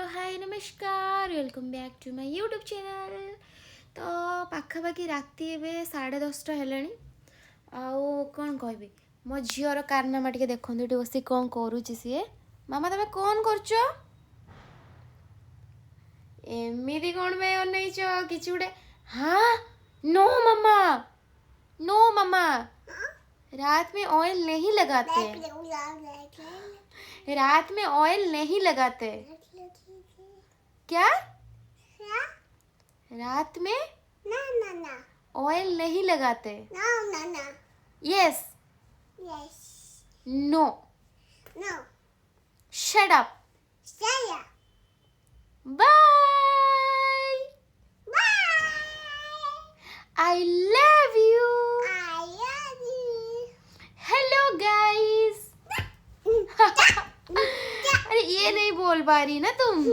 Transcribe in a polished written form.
हाय नमस्कार welcome back to my YouTube channel. तो पाखापाखि राति ए 10:30 हेलाणी कौन कहबी मो झीर कारनामा टिके देखते ये बस कौन करुच्ची सी। मामा तुम कौन कर एमती कौन पे अनईच कि गोटे। हाँ नो मामा नो मामा रात में ऑयल नहीं लगाते, रात में ऑयल नहीं लगाते। क्या रात में ऑयल नहीं लगाते? Yes no shut up bye I love you. Hello guys. अरे ये नहीं बोल पा रही ना तुम।